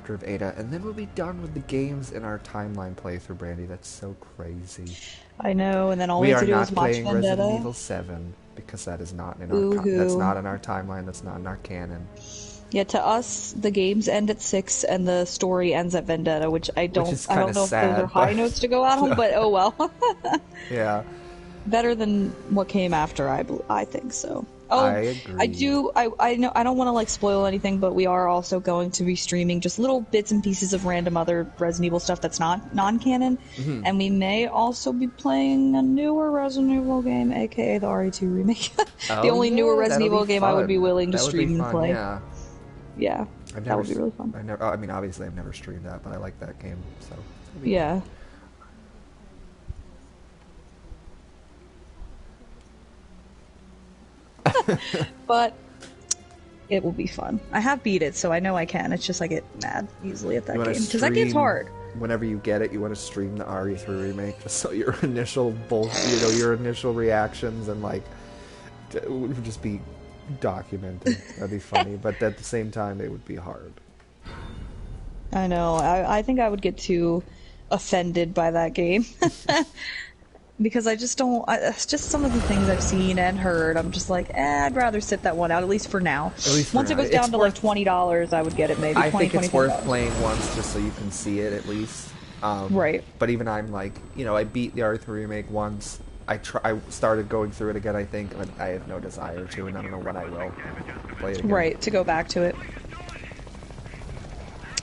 chapter of Ada, and then we'll be done with the games in our timeline playthrough, Brandy. That's so crazy. I know, and then all we We have are to do not is watch playing Resident Vendetta. Evil 7 because that is not in our that's Boo-hoo. not in our timeline. That's not in our canon. Yeah, to us, the games end at 6 and the story ends at Vendetta, which I don't is know kinda if those sad, are high but- notes to go out on, but oh well. Yeah. Better than what came after, I think so. Oh, I agree. I know I don't want to like spoil anything, but we are also going to be streaming just little bits and pieces of random other Resident Evil stuff that's not non-canon, and we may also be playing a newer Resident Evil game, aka the RE2 remake. The only newer Resident Evil game I would be willing to stream and play. Yeah. Yeah, that would be really fun. I mean, obviously, I've never streamed that, but I like that game, so. Yeah. But it will be fun. I have beat it, so I know I can. It's just I get mad easily at that game because that game's hard. Whenever you get it, you want to stream the RE3 remake just so your initial your initial reactions and like it would just be documented. That'd be funny, but at the same time, it would be hard. I know. I think I would get too offended by that game. Because I just don't, it's just some of the things I've seen and heard, I'm just like, I'd rather sit that one out, at least for now. Once it goes down to like $20, I would get it maybe. I think it's worth playing once just so you can see it at least. Right. But even I'm like, I beat the R3 remake once. I started going through it again, I think, but I have no desire to, and I don't know when I will play it again. Right, to go back to it.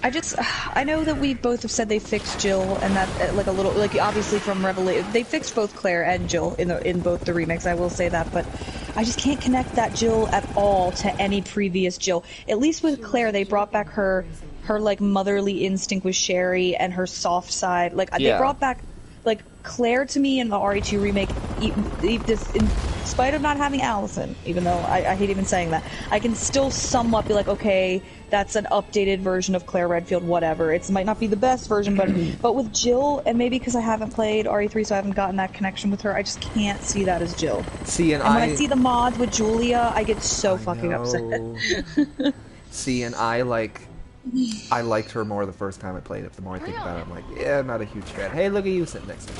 I know that we both have said they fixed Jill, and that like a little, like obviously from Revelation, they fixed both Claire and Jill in both the remakes. I will say that, but I just can't connect that Jill at all to any previous Jill. At least with Claire, they brought back her like motherly instinct with Sherry and her soft side. Like they brought back like Claire to me in the RE2 remake. In spite of not having Allison, even though I hate even saying that, I can still somewhat be like, okay, that's an updated version of Claire Redfield, whatever. It might not be the best version, but with Jill, and maybe because I haven't played RE3, so I haven't gotten that connection with her, I just can't see that as Jill. See, and when I see the mods with Julia, I get so fucking upset. See, and I liked her more the first time I played it. The more I think about it, I'm like, yeah, I'm not a huge fan. Hey, look at you sitting next to me.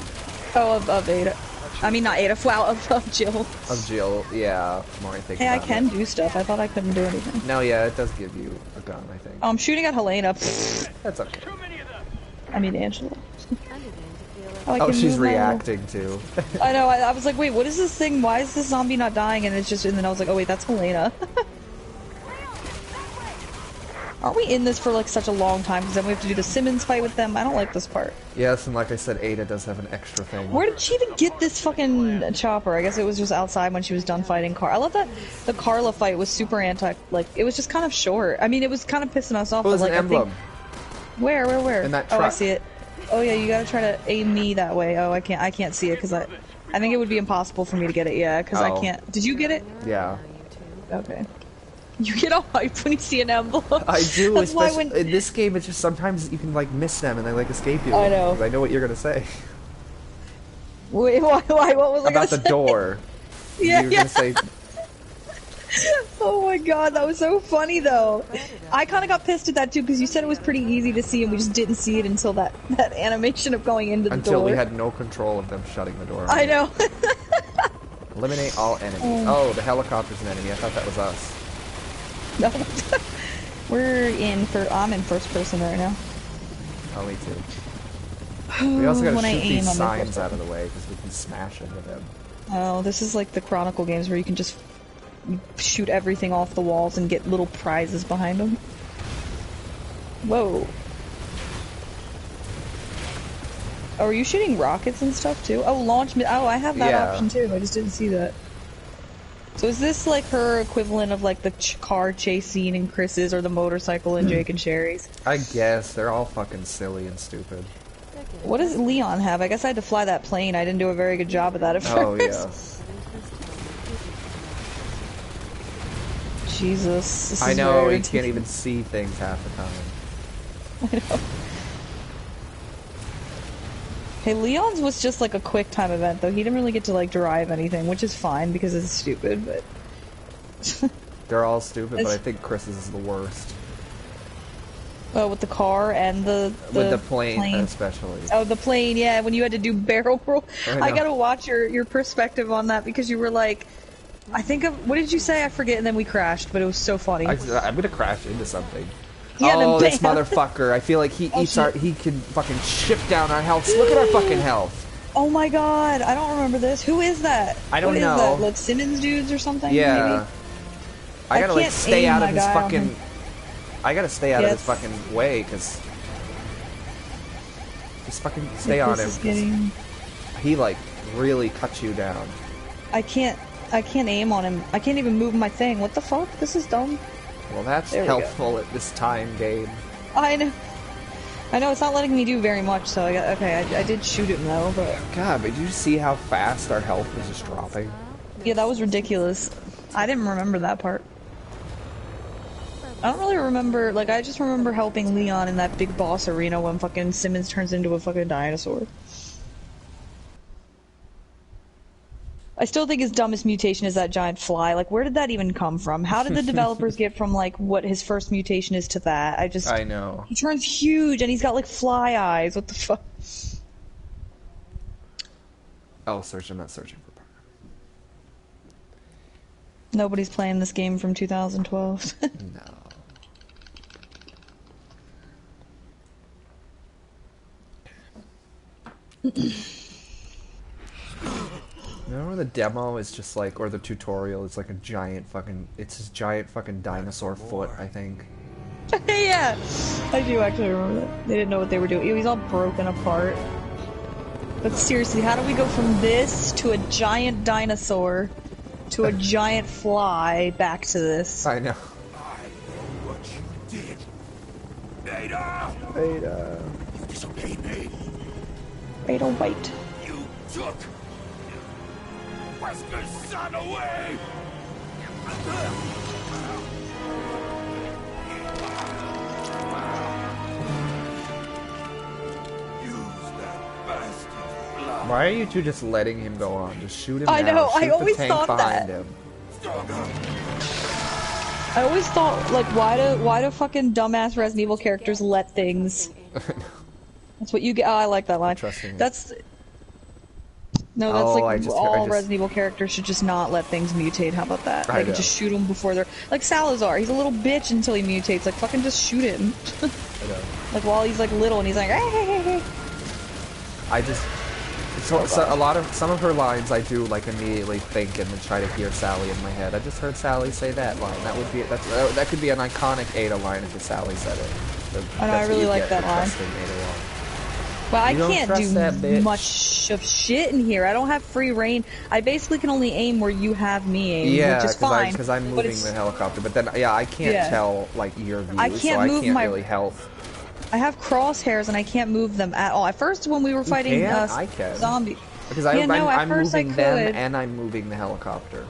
Oh, of Ada. I mean, not Ada, wow, of Jill. Of Jill, yeah, the more I think about it. it. Hey, I can do stuff. I thought I couldn't do anything. No, yeah, it does give you a gun, I think. Oh, I'm shooting at Helena. That's okay. I mean, Angela. Oh, she's reacting too. I know, I was like, wait, what is this thing? Why is this zombie not dying? And then I was like, oh wait, that's Helena. Aren't we in this for like such a long time? Because then we have to do the Simmons fight with them. I don't like this part. Yes, and like I said, Ada does have an extra thing. Where did she even get this fucking chopper? I guess it was just outside when she was done fighting Carla. I love that the Carla fight was super like, it was just kind of short. I mean, it was kind of pissing us off. It was like, an emblem. Where? In that truck. Oh, I see it. Oh yeah, you gotta try to aim me that way. Oh, I can't see it because I think it would be impossible for me to get it. Yeah, because I can't. Did you get it? Yeah. Okay. You get all hyped when you see an emblem. I do, That's especially in this game. It's just sometimes you can like miss them and they like escape you. I know. 'Cause I know what you're gonna say. Wait, why? What was I about gonna the say? door? Yeah, you were gonna say. Oh my god, that was so funny though. I kind of got pissed at that too because you said it was pretty easy to see and we just didn't see it until that animation of going into the door. Until we had no control of them shutting the door. I know. Eliminate all enemies. Oh, the helicopter's an enemy. I thought that was us. No. I'm in first person right now. Oh, me too. We also gotta shoot these signs out of the way because we can smash into them. Oh, this is like the Chronicle games where you can just shoot everything off the walls and get little prizes behind them. Whoa. Oh, are you shooting rockets and stuff too? Oh, oh, I have that option too. I just didn't see that. So is this like her equivalent of like the car chase scene in Chris's or the motorcycle in Jake and Sherry's? I guess. They're all fucking silly and stupid. What does Leon have? I guess I had to fly that plane. I didn't do a very good job of that at first. Oh, yeah. Jesus. This I is know, weird. you can't even see things half the time. I know. Hey, Leon's was just like a quick time event, though. He didn't really get to like derive anything, which is fine because it's stupid, but... They're all stupid, but I think Chris's is the worst. With the car and the with the plane especially. Oh, the plane, yeah. When you had to do barrel roll, I gotta watch your perspective on that because you were like, I think of what did you say? I forget. And then we crashed, but it was so funny. I'm gonna crash into something. Yeah, oh, this motherfucker! I feel like he he can fucking shift down our health. Look at our fucking health. Oh my god, I don't remember this. Who is that? I don't know. What is that? Like Simmons dudes or something? Yeah. Maybe? I gotta like stay out of his fucking. I gotta stay out of his fucking way, cause just fucking stay on him. He like really cuts you down. I can't aim on him. I can't even move my thing. What the fuck? This is dumb. Well, that's helpful at this time, Gabe. I know. I know it's not letting me do very much. So I did shoot him though. But God, but did you see how fast our health was just dropping? Yeah, that was ridiculous. I didn't remember that part. I don't really remember, like, I just remember helping Leon in that big boss arena when fucking Simmons turns into a fucking dinosaur. I still think his dumbest mutation is that giant fly. Like, where did that even come from? How did the developers get from, like, what his first mutation is to that? I know. He turns huge and he's got, like, fly eyes. What the fuck? Oh, I'm not searching for part. Nobody's playing this game from 2012. No. Remember the demo is just like, or the tutorial is like a giant fucking, it's this giant fucking dinosaur foot, I think. Yeah, I do actually remember that. They didn't know what they were doing. He's all broken apart. But seriously, how do we go from this to a giant dinosaur to a giant fly back to this? I know. I know what you did. Ada! Ada. You disobeyed me. Ada White. You took Wesker's son away! Why are you two just letting him go on? Just shoot him I now. know, Shoot I always the tank thought behind that. him. I always thought, like, why do fucking dumbass Resident Evil characters let things... That's what you get. Oh, I like that line. That's... No, that's all Resident Evil characters should just not let things mutate. How about that? Like, just shoot them before they're... Like Salazar, he's a little bitch until he mutates. Like, fucking just shoot him. I know. Like, while he's, like, little and he's like, hey, hey, hey, hey. I just... So some of her lines I do like immediately think and then try to hear Sally in my head. I just heard Sally say that line. That would be that could be an iconic Ada line if Sally said it. I know, I really like that line. Well, I can't do much of shit in here. I don't have free reign. I basically can only aim where you have me aim, which is fine. Because I'm moving the helicopter. But then, yeah, I can't tell like your view, I can't move really help. I have crosshairs and I can't move them at all. At first, when we were fighting zombies, because I'm moving them and I'm moving the helicopter.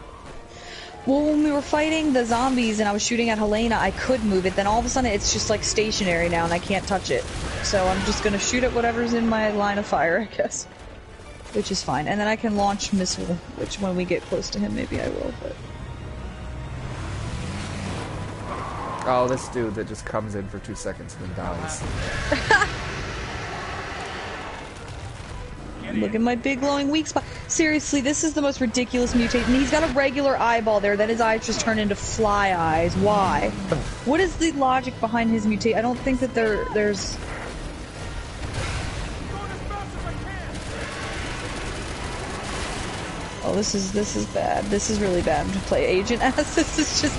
Well, when we were fighting the zombies and I was shooting at Helena, I could move it. Then all of a sudden, it's just like stationary now and I can't touch it. So I'm just gonna shoot at whatever's in my line of fire, I guess, which is fine. And then I can launch missile, which when we get close to him, maybe I will. But. Oh, this dude that just comes in for 2 seconds and then dies. Look at my big glowing weak spot. Seriously, this is the most ridiculous mutation. He's got a regular eyeball there, then his eyes just turn into fly eyes. Why? What is the logic behind his mutation? I don't think that there's... Oh, this is bad. This is really bad to play Agent as. This is just...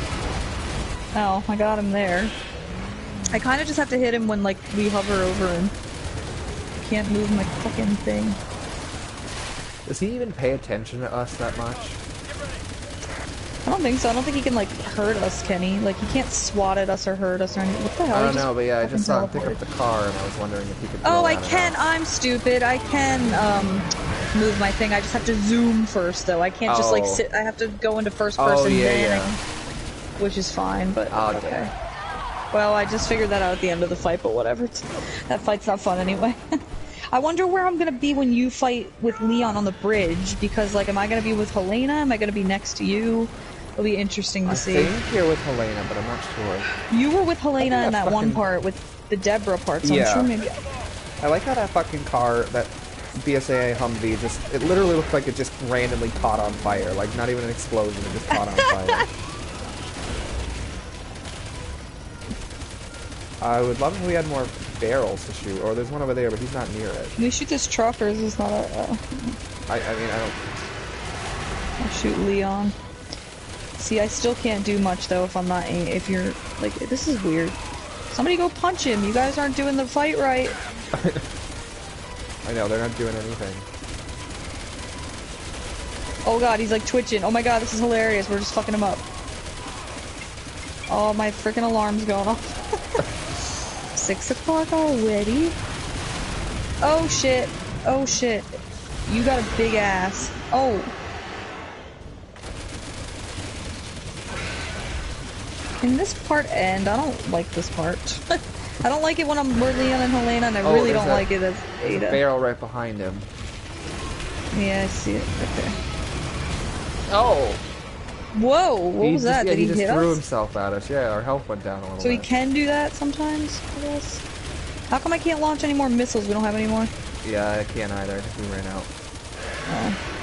Oh, I got him there. I kind of just have to hit him when, like, we hover over him. I can't move my fucking thing. Does he even pay attention to us that much? I don't think so. I don't think he can, like, hurt us, can he? Like, he can't swat at us or hurt us or anything. What the hell? I don't know, but yeah, I just saw him pick up the car and I was wondering if he could... Oh, I can! I'm stupid. I can, move my thing. I just have to zoom first, though. I can't just, like, sit... I have to go into first person which is fine, but okay. Well, I just figured that out at the end of the fight, but whatever. That fight's not fun anyway. I wonder where I'm gonna be when you fight with Leon on the bridge, because, like, am I gonna be with Helena? Am I gonna be next to you? It'll be interesting to see. I think you're with Helena, but I'm not sure. You were with Helena in that one part with the Deborah part, so Yeah. I'm sure maybe... I like how that fucking car, that BSAA Humvee, it literally looked like it just randomly caught on fire. Like, not even an explosion, it just caught on fire. I would love if we had more barrels to shoot, or there's one over there, but he's not near it. Can we shoot this truck, or is this not a... I mean, I don't... I'll shoot Leon. See, I still can't do much, though, if I'm not... If you're... Like, this is weird. Somebody go punch him. You guys aren't doing the fight right. I know, they're not doing anything. Oh god, he's like twitching. Oh my god, this is hilarious. We're just fucking him up. Oh, my freaking alarm's going off. 6 o'clock already? Oh shit. Oh shit. You got a big ass. Oh. Can this part end? I don't like this part. I don't like it when I'm with Leon and Helena, and I really don't like it as Ada. There's a barrel right behind him. Yeah, I see it right there. Oh! Whoa! What was that? Did he just hit threw us? himself at us. Yeah, our health went down a little So he bit. can do that sometimes, I guess? How come I can't launch any more missiles? We don't have any more? Yeah, I can't either. I think we ran out. Oh.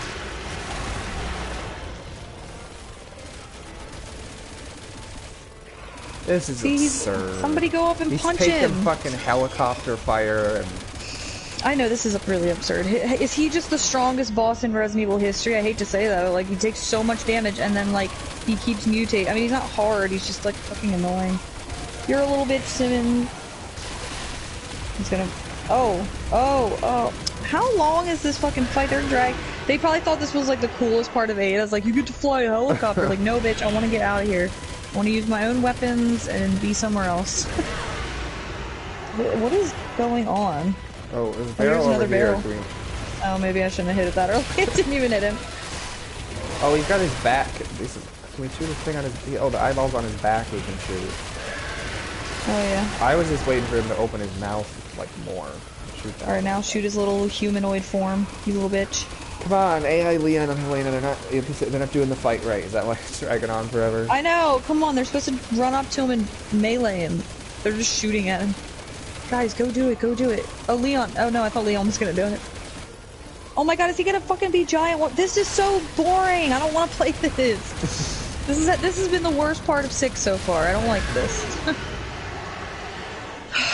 This is absurd. Somebody go up and punch him! He's taking fucking helicopter fire and... I know, this is really absurd. Is he just the strongest boss in Resident Evil history? I hate to say that. Like, he takes so much damage and then, like, he keeps mutating. I mean, he's not hard, he's just, like, fucking annoying. You're a little bit Simon. He's gonna... Oh. How long is this fucking fight? They're dragged. They probably thought this was, like, the coolest part of 8. I was like, you get to fly a helicopter. Like, no, bitch, I want to get out of here. I want to use my own weapons and be somewhere else. What is going on? Oh, there's a barrel another over here. barrel. Oh, maybe I shouldn't have hit it that early. I didn't even hit him. Oh, he's got his back. Can we shoot this thing on his... Oh, the eyeballs on his back we can shoot. Oh, yeah. I was just waiting for him to open his mouth, like, more. Shoot that. Alright, now shoot his little humanoid form, you little bitch. Come on, AI, Leon, and Helena, they're not doing the fight right. Is that why it's dragging on forever? I know, come on, they're supposed to run up to him and melee him. They're just shooting at him. Guys, go do it, go do it. Oh, Leon. Oh, no, I thought Leon was gonna do it. Oh my god, is he gonna fucking be giant? What? This is so boring. I don't want to play this. This has been the worst part of 6 so far. I don't like this.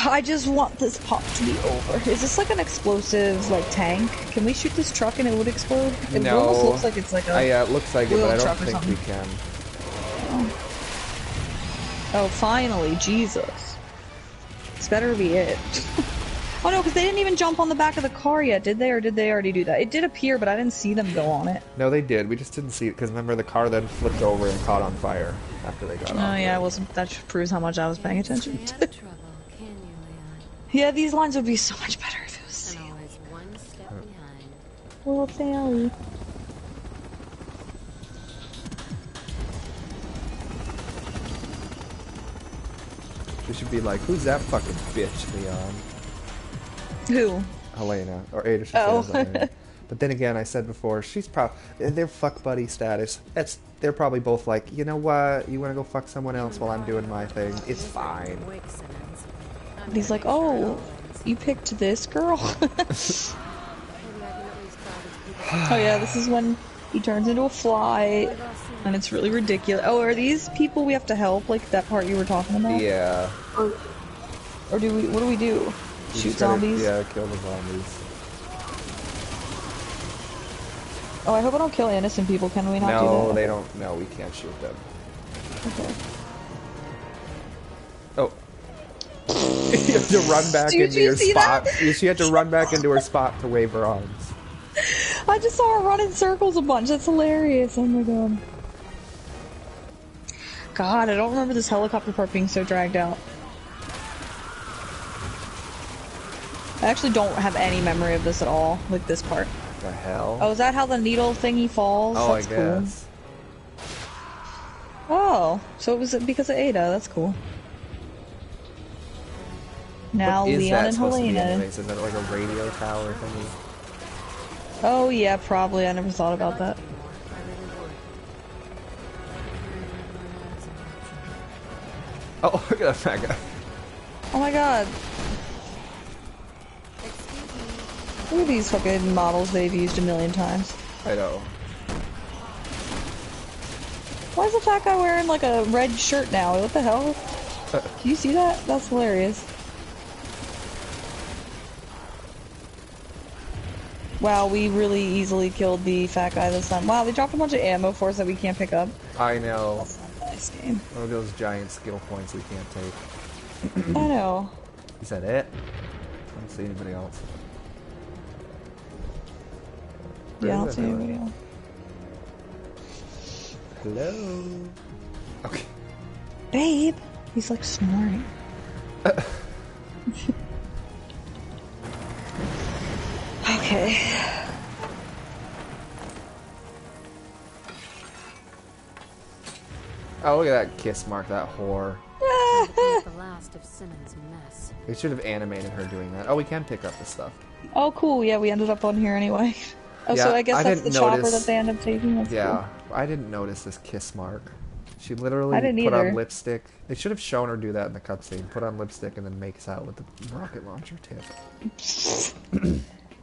I just want this pop to be over. Is this like an explosive, like, tank? Can we shoot this truck and it would explode? It almost looks like it's like a... Yeah, it looks like it, but I don't think something. we can. Oh, finally, Jesus. This better be it. Oh no, because they didn't even jump on the back of the car yet, did they? Or did they already do that? It did appear, but I didn't see them go on it. No, they did. We just didn't see it, because remember, the car then flipped over and caught on fire after they got off. Oh yeah, I wasn't. That proves how much I was paying attention. Yeah, these lines would be so much better if it was Sally. Well, Sally. We should be like, who's that fucking bitch, Leon? Who? Helena. Or Ada should Oh. say Helena. But then again, I said before, they're fuck buddy status. They're probably both like, you know what, you wanna go fuck someone else while I'm doing my thing? It's fine. And he's like, oh, you picked this girl? Oh yeah, this is when he turns into a fly, and it's really ridiculous. Oh, are these people we have to help? Like that part you were talking about? Yeah. Or do we, what do we do? You Shoot just gotta- zombies? Yeah, kill the zombies. Oh, I hope I don't kill innocent people. Can we not do that? No, they don't. No, we can't shoot them. Okay. Oh. You have to run back Did into you your see spot. that? She had to run back into her spot to wave her arms. I just saw her run in circles a bunch. That's hilarious. Oh my god. God, I don't remember this helicopter part being so dragged out. I actually don't have any memory of this at all, like this part. The hell? Oh, is that how the needle thingy falls? Oh, That's I guess. Cool. Oh, so it was because of Ada. That's cool. Now What is Leon that and supposed to be Helena. anyways? Is that like a radio tower thingy? Oh yeah, probably. I never thought about that. Oh, look at that guy. Oh my god. Look at these fucking models they've used a million times. I know. Why is the fat guy wearing like a red shirt now? What the hell? Do you see that? That's hilarious. Wow, we really easily killed the fat guy this time. Wow, they dropped a bunch of ammo for us that we can't pick up. I know. That's not a nice game. Oh, those giant skill points we can't take. I know. Is that it? I don't see anybody else. Yeah, I don't see anybody else. Hello? Okay. Babe! He's like snoring. Okay. Oh, look at that kiss mark, that whore. The last of Simmons' mess. They should have animated her doing that. Oh, we can pick up the stuff. Oh, cool. Yeah, we ended up on here anyway. Oh, Yeah, so I guess I that's the didn't chopper notice- that they end up taking. That's Yeah, I didn't notice this kiss mark. She literally I didn't put either. on lipstick. They should have shown her do that in the cutscene. Put on lipstick and then makes out with the rocket launcher tip.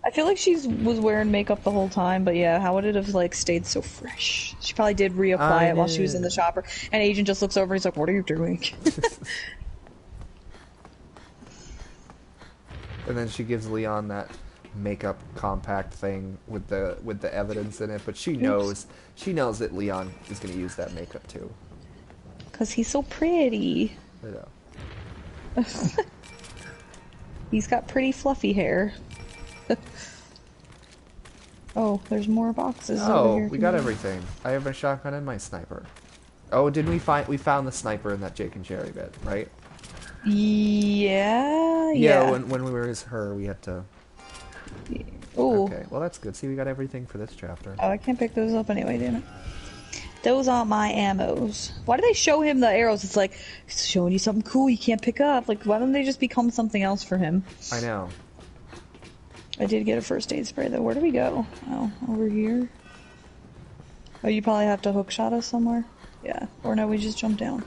I feel like she was wearing makeup the whole time, but yeah, how would it have like stayed so fresh? She probably did reapply it while she was in the chopper, and Agent just looks over and he's like, "What are you doing?" And then she gives Leon that makeup compact thing with the evidence in it, but she knows that Leon is going to use that makeup too. Cause he's so pretty. I know. He's got pretty fluffy hair. Oh, there's more boxes over Oh, here. we got everything. I have my shotgun and my sniper. Oh, didn't we found the sniper in that Jake and Jerry bit, right? Yeah. Yeah, when we were as her, we had to... Ooh. Okay, well that's good. See, we got everything for this chapter. Oh, I can't pick those up anyway, damn it. Those aren't my ammos. Why do they show him the arrows? It's like, it's showing you something cool you can't pick up. Like, why don't they just become something else for him? I know. I did get a first aid spray, though. Where do we go? Oh, over here? Oh, you probably have to hook shot us somewhere? Yeah. Or no, we just jumped down.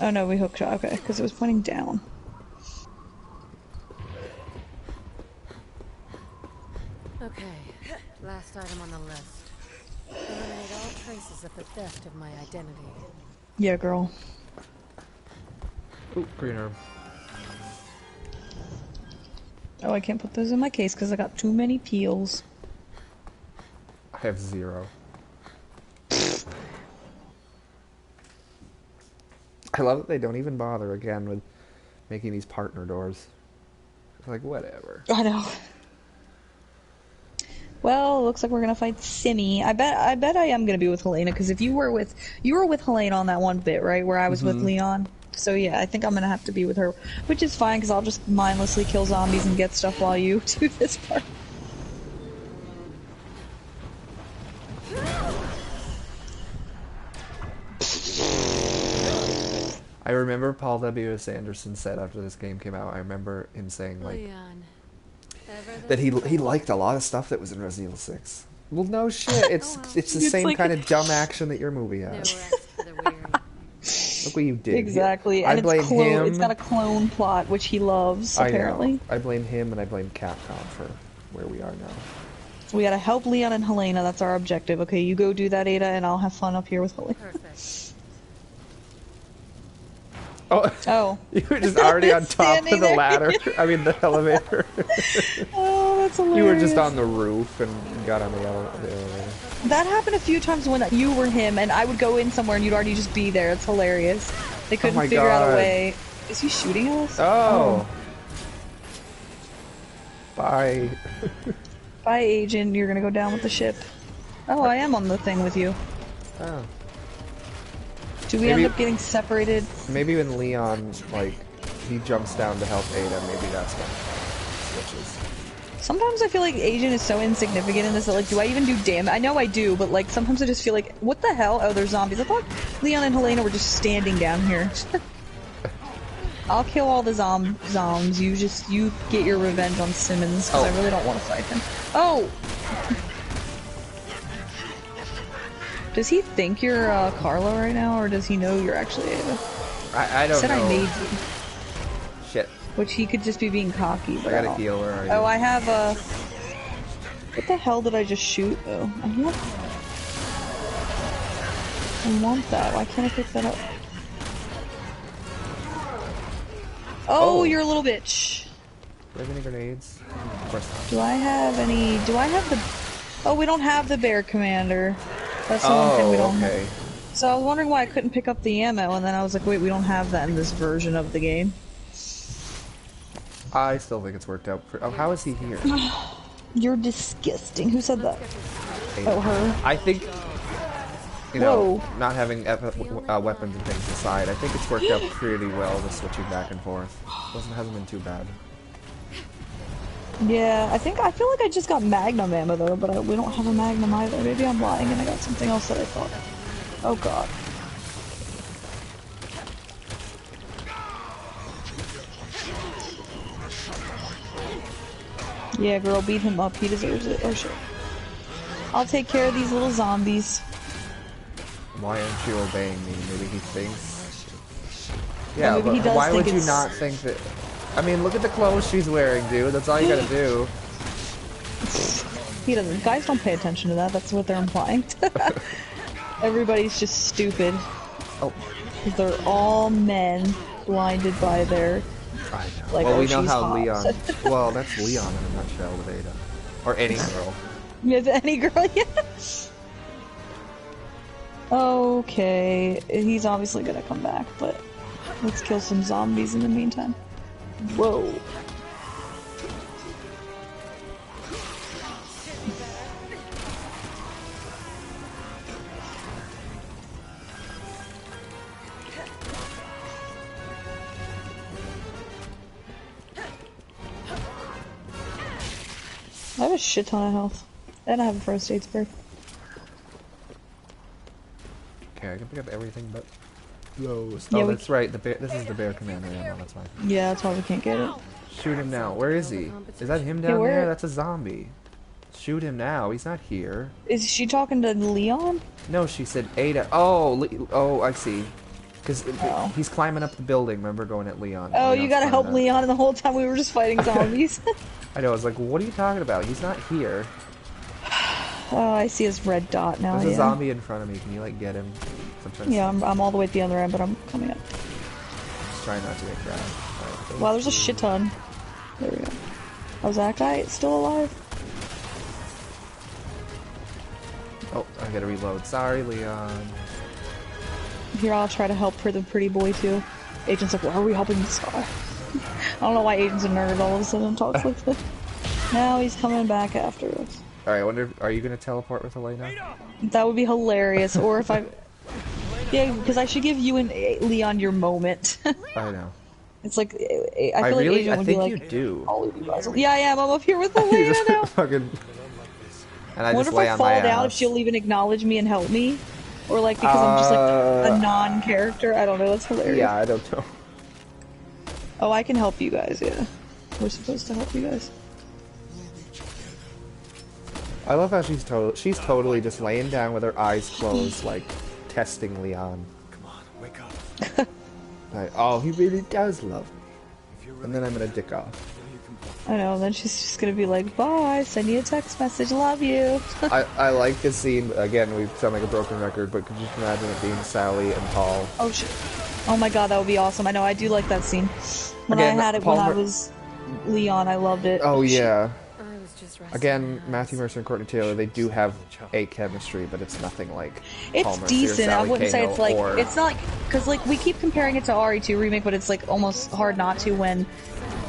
Oh no, we hook shot. Okay, because it was pointing down. Okay, last item on the list. Eliminate all traces of the theft of my identity. Yeah, girl. Ooh, green herb. Oh, I can't put those in my case because I got too many peels. I have 0. I love that they don't even bother again with making these partner doors. It's like, whatever. I know. Well, looks like we're gonna fight Simmy. I bet I am gonna be with Helena because if you were with Helena on that one bit, right, where I was with Leon. So yeah, I think I'm gonna have to be with her, which is fine because I'll just mindlessly kill zombies and get stuff while you do this part. I remember Paul W.S. Anderson said after this game came out, I remember him saying, like, Leon. that he liked a lot of stuff that was in Resident Evil 6. Well, no shit. It's the It's same like- kind of dumb action that your movie No has. rest for the weary. Look what you did. Exactly, I and blame it's clone. him. It's got a clone plot, which he loves I know. apparently. I blame him and I blame Capcom for where we are now. So we gotta help Leon and Helena. That's our objective. Okay, you go do that, Ada, and I'll have fun up here with Helena. Perfect. Oh, Oh. you were just already on top of Standing the there. ladder. I mean, the elevator. Oh, that's hilarious. You were just on the roof and got on the elevator. That happened a few times when you were him, and I would go in somewhere and you'd already just be there. It's hilarious. They couldn't my figure out God. a way. Is he shooting us? Oh. Bye. Bye, Agent. You're gonna go down with the ship. Oh, I am on the thing with you. Oh. Do we Maybe- end up getting separated? Maybe when Leon, like, he jumps down to help Ada, maybe that's when it switches. Sometimes I feel like Agent is so insignificant in this that, like, do I even do damage? I know I do, but, like, sometimes I just feel like, what the hell? Oh, there's zombies. I thought Leon and Helena were just standing down here. I'll kill all the zoms. You get your revenge on Simmons, because I really don't want to fight him. Oh! Does he think you're Carla right now, or does he know you're actually Ada? I don't Said know. I made you. Which he could just be being cocky. But I gotta heal. Where are you? Oh, I have a. What the hell did I just shoot though? I want that. Why can't I pick that up? Oh, you're a little bitch. Do I have any grenades? Of course not. Do I have any? Do I have the? Oh, we don't have the bear commander. That's the one thing we don't have. So I was wondering why I couldn't pick up the ammo, and then I was like, wait, we don't have that in this version of the game. I still think it's worked out. Oh, how is he here? You're disgusting. Who said that? Ada. Oh, her. I think, you know, not having weapons and things aside, I think it's worked out pretty well, the switching back and forth. Hasn't been too bad. Yeah, I feel like I just got Magnum ammo though, but we don't have a Magnum either. Maybe I'm lying and I got something else that I thought. Oh god. Yeah, girl, beat him up. He deserves it. Oh shit. I'll take care of these little zombies. Why aren't you obeying me? Maybe he thinks. Yeah, maybe he does why think would you not think that? I mean, look at the clothes she's wearing, dude. That's all you gotta do. He doesn't. Guys don't pay attention to that. That's what they're implying. Everybody's just stupid. Oh. Because they're all men blinded by their. I know. Like, well, oh, we know she's how hot. Leon. Well, that's Leon in a nutshell with Ada, or any girl. Yeah, any girl. Yeah. Okay, he's obviously gonna come back, but let's kill some zombies in the meantime. Whoa. I have a shit ton of health. And I have a first aid spray. Okay, I can pick up everything but those. Yeah, Oh, that's right. The bear. This is the bear commander ammo. That's fine. Yeah, that's why we can't get it. Shoot him now. Where is he? Is that him Yeah, down where- there? That's a zombie. Shoot him now. He's not here. Is she talking to Leon? No, she said Ada. Oh, I see. Because Oh. he's climbing up the building. Remember going at Leon. Oh, you Leon's gotta help climbing up. Leon, and the whole time we were just fighting zombies. I know. I was like, what are you talking about? He's not here. Oh, I see his red dot now. There's a Yeah, zombie in front of me. Can you like get him? yeah, I'm all the way at the other end, but I'm coming up. Just trying not to get grabbed. Right. Wow, there's a shit ton. There we go. Oh, is that guy still alive? Oh, I gotta reload. Sorry, Leon. Here, I'll try to help her, the pretty boy too. Agent's like, why are we helping this guy? I don't know why Agent's a nerd all of a sudden talks like this. Now he's coming back after us. Alright, I wonder, are you gonna teleport with Elena? That would be hilarious. Or if I... Yeah, because I should give you and Leon your moment. I know. It's like, I feel like really, Agent I would think be you like, do. all of you guys. Yeah, I am. I'm up here with You Elena just now. fucking... And I Wonder just if lay I on fall my down, ass. if she'll even acknowledge me and help me. Or like, because I'm just like a non-character. I don't know, that's hilarious. Yeah, I don't know. Oh, I can help you guys, yeah. We're supposed to help you guys. I love how she's totally just laying down with her eyes closed, like, testing Leon. Come on, wake up. Like, oh, he really does love me. And then I'm gonna dick off. I know, then she's just gonna be like, bye, send you a text message, love you. I like this scene, again, we sound like a broken record, but could you imagine it being Sally and Paul? Oh shit. Oh my god, that would be awesome. I know, I do like that scene. When Again, I had it Paul when I Mer- was Leon, I loved it. Oh, yeah. I was just resting Again, my eyes. Matthew Mercer and Courtney Taylor, they do have a chemistry, but it's nothing like It's Paul Mercer, decent. I Sally wouldn't say Kano, it's like, or... it's not like, because like we keep comparing it to RE2 remake, but it's like almost hard not to when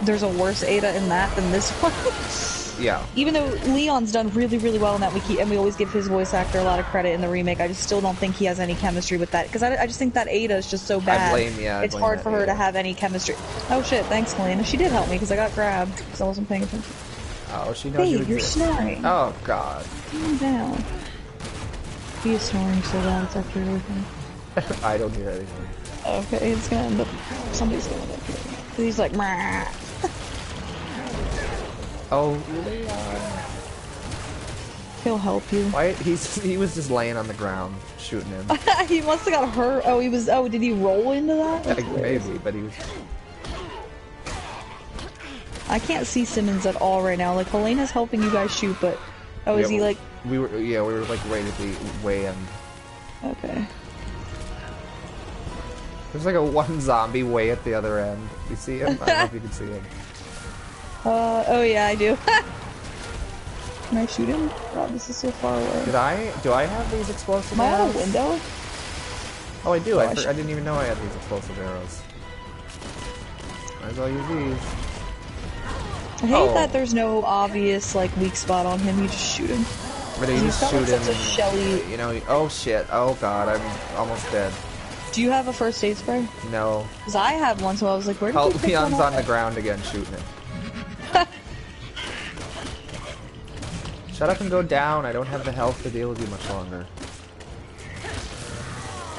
there's a worse Ada in that than this one. Yeah. Even though Leon's done really, really well in that, we always give his voice actor a lot of credit in the remake. I just still don't think he has any chemistry with that, because I just think that Ada is just so bad. I it's blame hard that for her Ada. to have any chemistry. Oh shit! Thanks, Helena. She did help me because I got grabbed because I wasn't paying attention. Oh, she knows you Babe, you're exist. snoring. Oh, God. Calm down. He is snoring so loud. It's actually really funny. I don't hear anything. Okay, it's gonna end up. Somebody's gonna end up hearing it. 'Cause he's like, "Meh." Oh, Leon. He'll help you. Why? He was just laying on the ground, shooting him. He must have got hurt. Oh, he was. Oh, did he roll into that? That's Like, hilarious. maybe, but he was... I can't see Simmons at all right now. Like, Helena's helping you guys shoot, but... Oh, is he like... We were like right at the way end. Okay. There's like a one zombie way at the other end. You see him? I don't know if you can see him. Oh yeah, I do. Can I shoot him? God, this is so far away. Do I have these explosive Am I arrows? out a window? Oh, I do. Oh, I didn't even know I had these explosive arrows. Might as well use these. I hate that there's no obvious, like, weak spot on him. You just shoot him. But you just shoot him. Such a shelly... You know, oh shit. Oh god, I'm almost dead. Do you have a first aid spray? No. Because I have one, so I was like, where did Oh, you pick Leon's one on up? the ground again, shooting it. Shut up and go down. I don't have the health to deal with you much longer.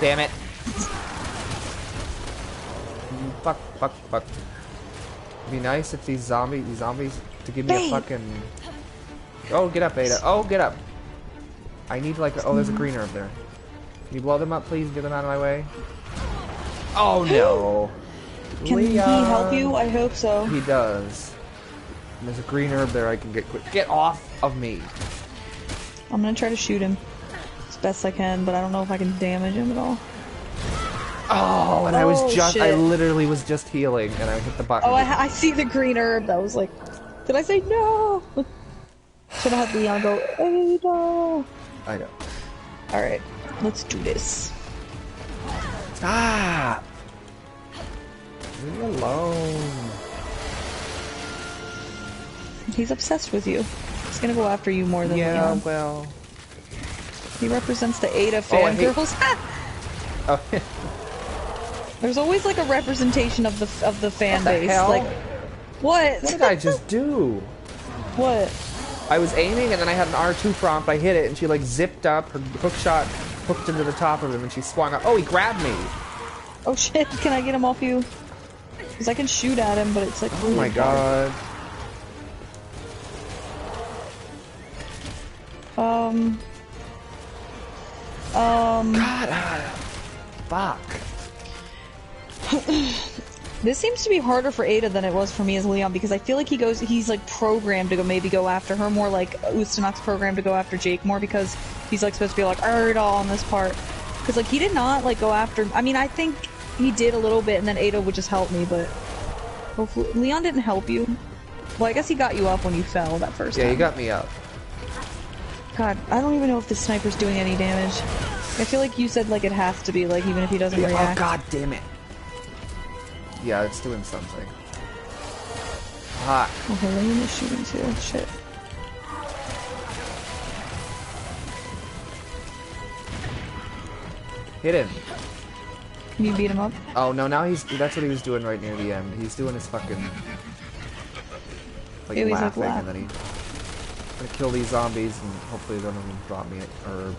Damn it. Fuck. It'd be nice if these zombies to give me a fucking... Oh, get up, Ada. Oh, get up. I need like... Oh, there's a green herb there. Can you blow them up, please? Get them out of my way. Oh, no. Can he help you? I hope so. He does. And there's a green herb there I can get quick. Get off of me. I'm gonna try to shoot him as best I can, but I don't know if I can damage him at all. Oh, and I literally was just healing, and I hit the button. Oh, I see the green herb. That was like, did I say no? Should have had Leon go, Ada. I know. Alright, let's do this. Stop! Leave me alone. He's obsessed with you. He's gonna go after you more than Leon. Well... He represents the Ada fangirls. Oh, There's always like a representation of the fan what the base. hell? Like, what? What did I just do? What? I was aiming and then I had an R2 prompt, I hit it and she like zipped up, her hook shot hooked into the top of him and she swung up. Oh, he grabbed me! Oh shit, can I get him off you? Because I can shoot at him, but it's like Oh my god. God, fuck. This seems to be harder for Ada than it was for me as Leon, because I feel like he's like programmed to maybe go after her more, like Ustanok's programmed to go after Jake more, because he's like supposed to be like, Erda on this part. Because like he did not like go after, I mean I think he did a little bit and then Ada would just help me, but hopefully Leon didn't help you. Well, I guess he got you up when you fell that first time. Yeah, he got me up. God, I don't even know if this sniper's doing any damage. I feel like you said like it has to be, like even if he doesn't react. Oh god damn it. Yeah, it's doing something. Hot. Oh, Helene is shooting too. Shit. Hit him. Can you beat him up? Oh no, now that's what he was doing right near the end. He's doing his fucking like laughing and then I'm gonna kill these zombies and hopefully none of them drop me an herb.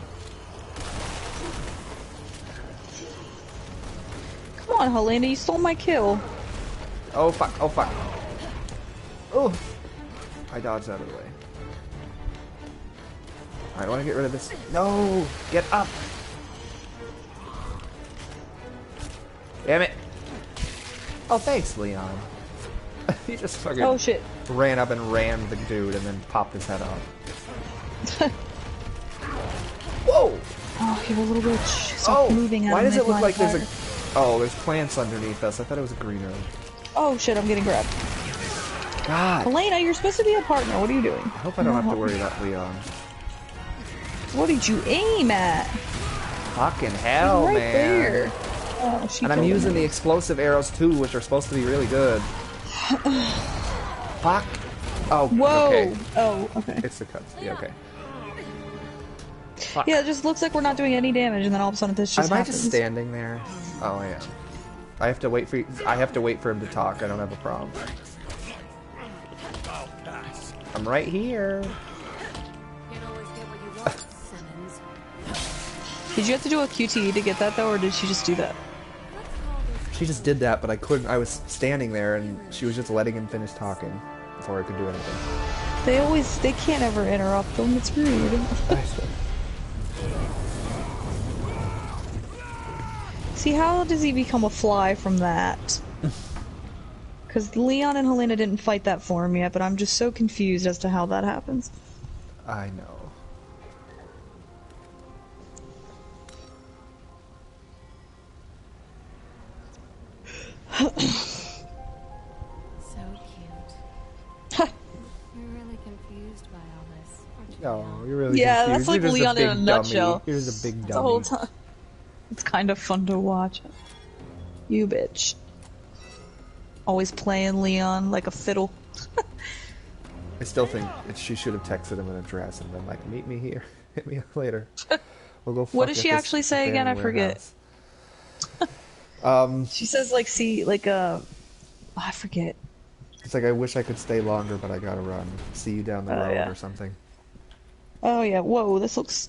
Come on, Helena, you stole my kill. Oh fuck, oh fuck. Oh! I dodged out of the way. Alright, I wanna get rid of this. No! Get up! Damn it! Oh, thanks, Leon. He just fucking shit. ran up and rammed the dude and then popped his head off. Whoa! Oh, you're a little bitch. Stop moving out why of does my it look like fire. there's a... Oh, there's plants underneath us. I thought it was a green herb. Oh shit, I'm getting grabbed. God! Helena, you're supposed to be a partner. What are you doing? I hope I don't have to worry about Leon. What did you aim at? Fucking hell, Right man. there. Oh, she And I'm killed using him. the explosive arrows too, which are supposed to be really good. Fuck. Oh, Whoa! okay. Oh, okay. It's the cuts. Yeah, okay. Yeah, it just looks like we're not doing any damage, and then all of a sudden this just Am I happens. just standing there? Oh, I am. I have to wait for him to talk. I don't have a problem. I'm right here. Can't always get what you want, Simmons. Did you have to do a QTE to get that though, or did she just do that? She just did that, but I couldn't. I was standing there, and she was just letting him finish talking before I could do anything. They can't ever interrupt them. It's rude. See, how does he become a fly from that? Because Leon and Helena didn't fight that form yet, but I'm just so confused as to how that happens. I know. So cute. You're really confused by all this, aren't you? No, you're really Yeah, confused. that's like You're just Leon a in big a nutshell. dummy. You're just a big The dummy. whole time. It's kind of fun to watch. You bitch. Always playing Leon like a fiddle. I still think she should have texted him in a dress and been like, "Meet me here. Hit me up later. We'll go." What fuck does at she this actually say again? I abandoned forget. warehouse. She says like, see, like I forget. It's like, I wish I could stay longer, but I gotta run. See you down the road yeah. or something. Oh yeah, whoa, this looks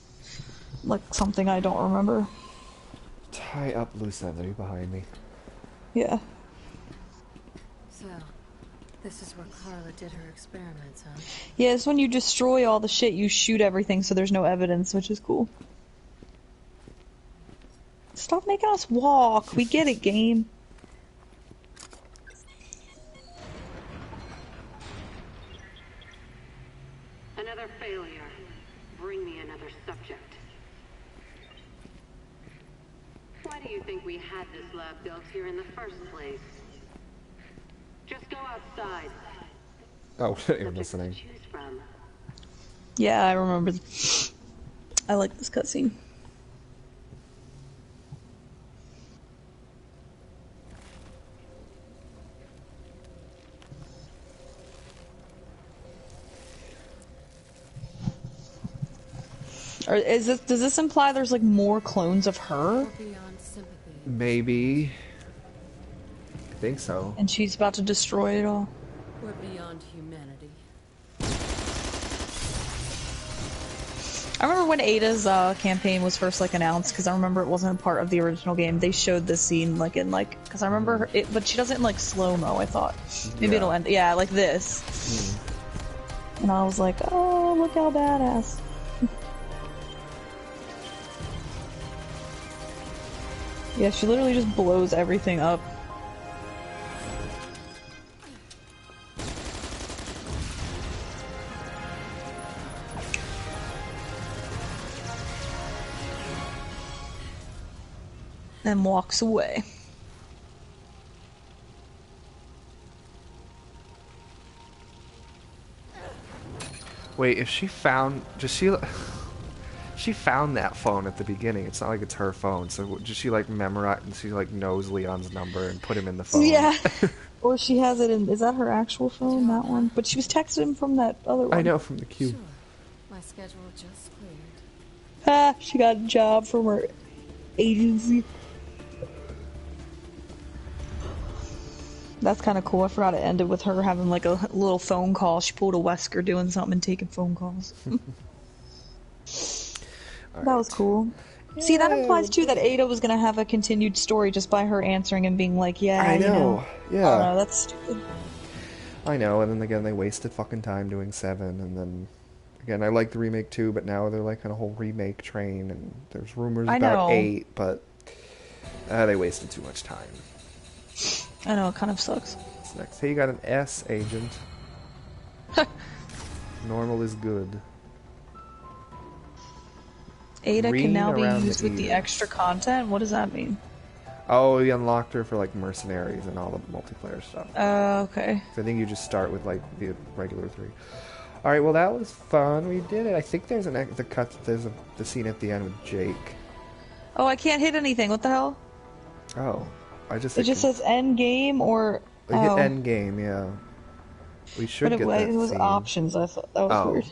like something I don't remember. Tie up loose ends. Are you behind me? Yeah. So, this is where Carla did her experiments, huh? Yeah, it's when you destroy all the shit, you shoot everything so there's no evidence, which is cool. Stop making us walk. We get it, game. Another failure. Bring me another subject. Why do you think we had this lab built here in the first place? Just go outside. Oh, you're Subjects listening. to choose from. Yeah, I remember. I like this cutscene. Or is this? Does this imply there's like more clones of her? Or beyond sympathy. Maybe. I think so. And she's about to destroy it all. We're beyond humanity. I remember when Ada's campaign was first like announced, because I remember it wasn't a part of the original game. They showed this scene like in like, because I remember her, it, but she does it in like slow mo. I thought maybe Yeah. it'll end, yeah, like this. And I was like, oh, look how badass. Yeah, she literally just blows everything up. And walks away. Wait, if she found, just she found that phone at the beginning. It's not like it's her phone. So just she like memorize, and she like knows Leon's number and put him in the phone. Yeah. Or she has it in, is that her actual phone, that one? But she was texting him from that other one. I know, from the cube. Sure. My schedule just cleared. Ah, she got a job from her agency. That's kind of cool. I forgot it ended with her having like a little phone call. She pulled a Wesker doing something and taking phone calls. That was cool. See, that implies too that Ada was gonna have a continued story just by her answering and being like, "Yeah, I know. you know." Yeah. Oh no, that's stupid. I know, and then again they wasted fucking time doing 7, and then again I like the remake too, but now they're like on a whole remake train, and there's rumors I about know. 8, but they wasted too much time. I know, it kind of sucks. What's next? Hey, you got an S, agent. Normal is good. Ada Green can now be around used the with the ears. extra content? What does that mean? Oh, we unlocked her for like mercenaries and all the multiplayer stuff. Okay. So I think you just start with like the regular 3. All right, well that was fun. We did it. I think there's the scene at the end with Jake. Oh, I can't hit anything. What the hell? Oh, I just It just says end game or... hit Oh. end game. Yeah, we should But get that it was scene. options. I thought that was Oh. weird.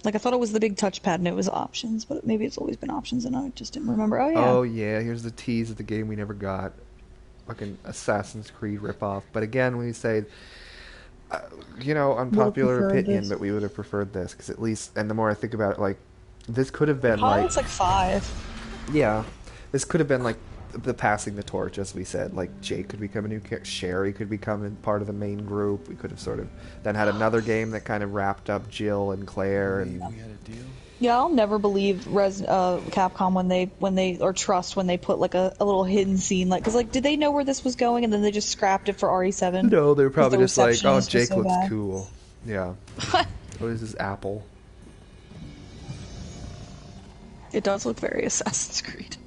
Like, I thought it was the big touchpad and it was options, but maybe it's always been options and I just didn't remember. Oh, yeah. Oh yeah, here's the tease of the game we never got. Fucking Assassin's Creed ripoff. But again, when you say, unpopular preferred opinion, this. but we would have preferred this because at least, and the more I think about it, like this could have been Probably like, it's like 5. yeah, this could have been like the passing the torch, as we said. Like, Jake could become a new character. Sherry could become part of the main group. We could have sort of then had another game that kind of wrapped up Jill and Claire. And We had a deal. Yeah, I'll never believe Capcom when they or Trust when they put like a little hidden scene, like, because like, did they know where this was going and then they just scrapped it for RE7? no, they were probably just like, oh, receptionist was Jake so looks bad. cool. Yeah. What is this, Apple? It does look very Assassin's Creed.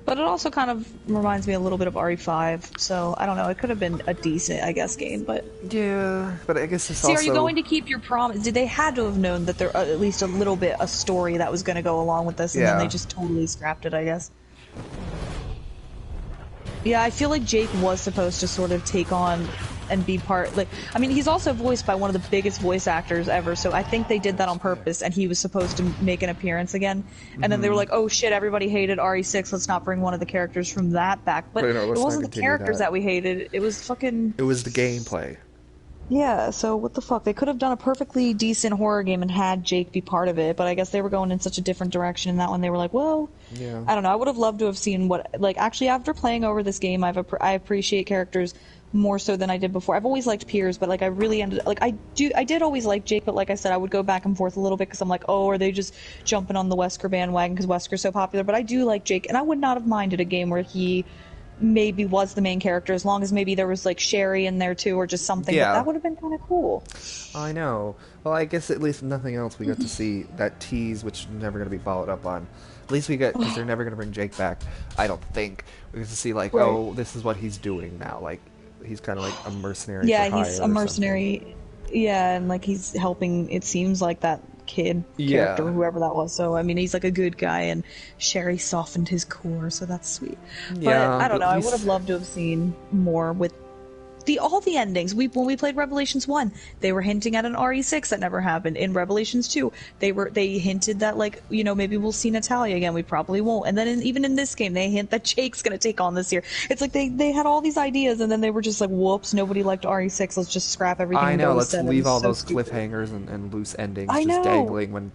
But it also kind of reminds me a little bit of RE5, so I don't know, it could have been a decent, I guess, game, but... Yeah, but I guess it's See, also... are you going to keep your promise? They had to have known that there at least a little bit a story that was going to go along with this, and then Yeah. they just totally scrapped it, I guess. Yeah, I feel like Jake was supposed to sort of take on and be part, like, I mean, he's also voiced by one of the biggest voice actors ever, so I think they did that on purpose, and he was supposed to make an appearance again, and then they were like, oh shit, everybody hated RE6, let's not bring one of the characters from that back, but Right, no, it let's not wasn't the continue characters that. that we hated, it was fucking... It was the gameplay. Yeah, so what the fuck? They could have done a perfectly decent horror game and had Jake be part of it, but I guess they were going in such a different direction in that one. They were like, well, Yeah. I don't know. I would have loved to have seen what, like, actually, after playing over this game, I appreciate characters more so than I did before. I've always liked Piers, but like, I really ended, like, I did always like Jake, but like I said, I would go back and forth a little bit because I'm like, oh, are they just jumping on the Wesker bandwagon because Wesker's so popular? But I do like Jake, and I would not have minded a game where he maybe was the main character, as long as maybe there was like Sherry in there too, or just something. Yeah. But that would have been kind of cool. I know. Well, I guess at least if nothing else, we got to see that tease, which is never going to be followed up on. At least we got, because they're never going to bring Jake back, I don't think. We get to see, like, Right. oh, this is what he's doing now. Like, he's kind of like a mercenary Yeah, for hire he's or a mercenary. Yeah, and like he's helping, it seems like, that kid Yeah. character, whoever that was. So I mean, he's like a good guy, and Sherry softened his core, so that's sweet. Yeah, But I don't but know. I we would have loved to have seen more with all the endings. When we played Revelations 1, they were hinting at an RE6 that never happened. In Revelations 2, they hinted that, like, you know, maybe we'll see Natalia again. We probably won't. And then even in this game, they hint that Jake's going to take on this year. It's like they had all these ideas, and then they were just like, whoops, nobody liked RE6. Let's just scrap everything. I and know, go let's with 7. leave all So those stupid. cliffhangers and loose endings I just know. dangling when,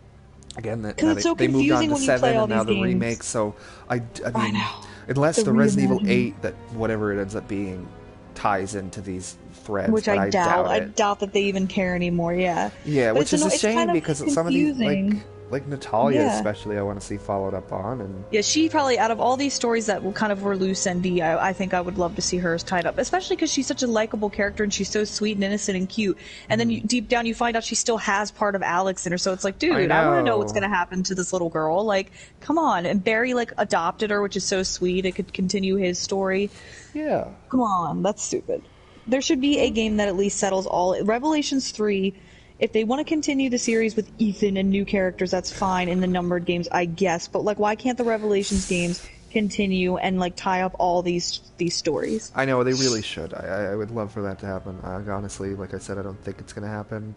again, that 'Cause it's so they moved on confusing to when you 7 play all and now these the games. remake, so I mean, know. unless The the Resident Evil reimagining. 8, that whatever it ends up being, ties into these threads, Which but I doubt. I it. doubt that they even care anymore. Yeah. Yeah, But which is a it's shame kind of because some of these, confusing. like Natalia Yeah. especially, I want to see followed up on, and Yeah, she probably, out of all these stories that kind of were loose endy, I think I would love to see hers tied up, especially because she's such a likable character and she's so sweet and innocent and cute. And then deep down you find out she still has part of Alex in her, so it's like, dude, I want to know what's know. going to happen to this little girl. Like, come on. And Barry, like, adopted her, which is so sweet. It could continue his story. yeah. Come on, that's stupid. There should be a game that at least settles all. Revelations 3, if they want to continue the series with Ethan and new characters, that's fine in the numbered games, I guess. But, like, why can't the Revelations games continue and, like, tie up all these stories? I know, they really should. I would love for that to happen. Honestly, like I said, I don't think it's going to happen.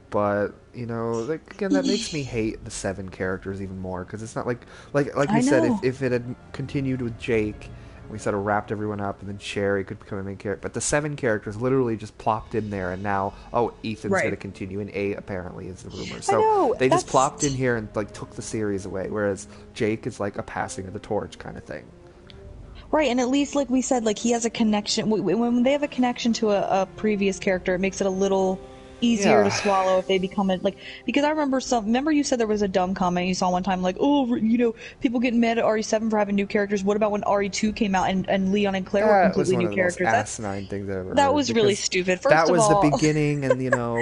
But, you know, like, again, that makes me hate the 7 characters even more. Because it's not like I we said, know. if it had continued with Jake, we sort of wrapped everyone up, and then Sherry could become a main character. But the 7 characters literally just plopped in there, and now, oh, Ethan's Right. going to continue, and A apparently is the rumor. So know, they just that's- plopped in here and, like, took the series away. Whereas Jake is like a passing of the torch kind of thing. Right, and at least, like we said, like, he has a connection. When they have a connection to a previous character, it makes it a little easier Yeah. to swallow if they become like, because I remember you said there was a dumb comment you saw one time, like, oh, you know, people getting mad at RE7 for having new characters. What about when RE2 came out and Leon and Claire were That was completely one new of the characters? most That's asinine things I've ever that heard, was really because stupid. First that of was all, the beginning, and, you know,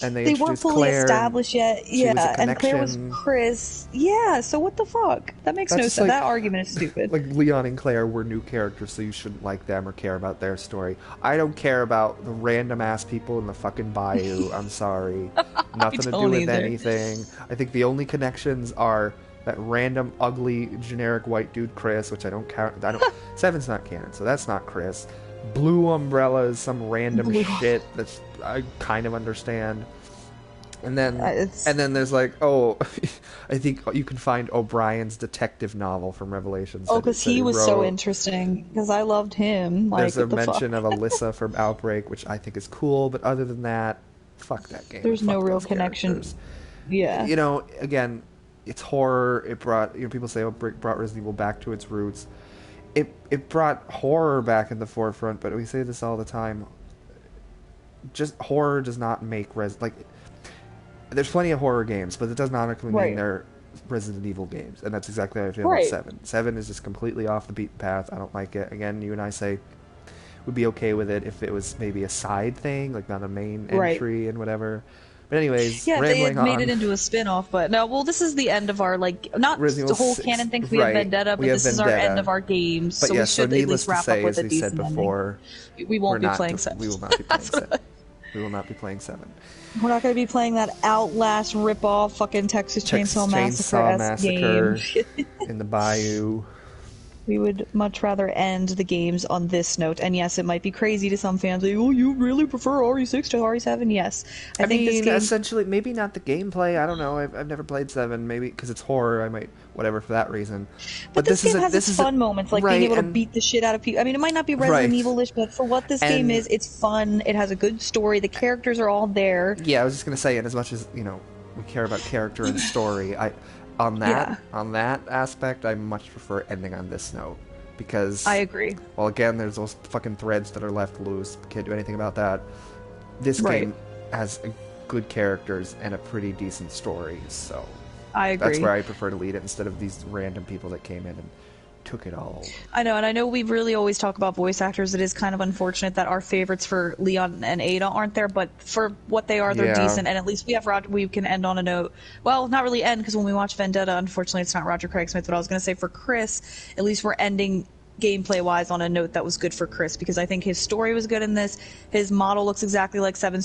and they they weren't introduced fully Claire. established yet. she was a Yeah, and Claire was connection. Chris. Yeah, so what the fuck? That makes That's no just sense. like- That argument is stupid. Like, Leon and Claire were new characters, so you shouldn't like them or care about their story. I don't care about the random ass people in the fucking bayou. I'm sorry. Nothing to do don't with either. anything. I think the only connections are that random, ugly, generic white dude Chris, which I don't count. I don't. 7's not canon, so that's not Chris. Blue Umbrella is some random Blue- shit that's I kind of understand. And then, It's- there's like, oh, I think you can find O'Brien's detective novel from Revelations. Oh, that- because that he was so wrote. interesting. Because I loved him. Like, There's a what the mention fuck? of Alyssa from Outbreak, which I think is cool, but other than that, fuck that game. There's Fuck no real those connection. characters. Yeah. You know, again, it's horror. It brought, people say, oh, it brought Resident Evil back to its roots. It brought horror back in the forefront, but we say this all the time. Just horror does not make there's plenty of horror games, but it does not automatically mean they're Resident Evil games, and that's exactly how I feel about 7. 7 is just completely off the beaten path. I don't like it. Again, you and I say would be okay with it if it was maybe a side thing, like not a main entry and whatever. But anyways, yeah, they had made on. it into a spin-off, but no, well, this is the end of our, not the whole canon thing, we have Vendetta, but this is our end of our games, but so we should at least wrap up with a decent ending. Before, we won't be playing 7. We will not be playing 7. We will not be playing 7. We're not going to be playing that Outlast rip-off fucking Texas Chainsaw Massacre game in the bayou. We would much rather end the games on this note. And yes, it might be crazy to some fans. Like, oh, you really prefer RE6 to RE7? Yes. I think this game... essentially, maybe not the gameplay. I don't know. I've never played 7. Maybe because it's horror, I might... Whatever, for that reason. But this game has its fun moments, like being able to beat the shit out of people. I mean, it might not be Resident Evil-ish, but for what this game is, it's fun. It has a good story. The characters are all there. Yeah, I was just going to say, and as much as, we care about character and story, on that aspect, I much prefer ending on this note, because I agree. Well, again, there's those fucking threads that are left loose. Can't do anything about that. This game has good characters and a pretty decent story, so I agree. That's where I prefer to lead it instead of these random people that came in and took it all. I know, and I know we really always talk about voice actors. It is kind of unfortunate that our favorites for Leon and Ada aren't there, but for what they are, they're decent, and at least we have we can end on a note. Well, not really end, because when we watch Vendetta, unfortunately it's not Roger Craig Smith, but I was going to say for Chris, at least we're ending gameplay-wise on a note that was good for Chris, because I think his story was good in this. His model looks exactly like 7.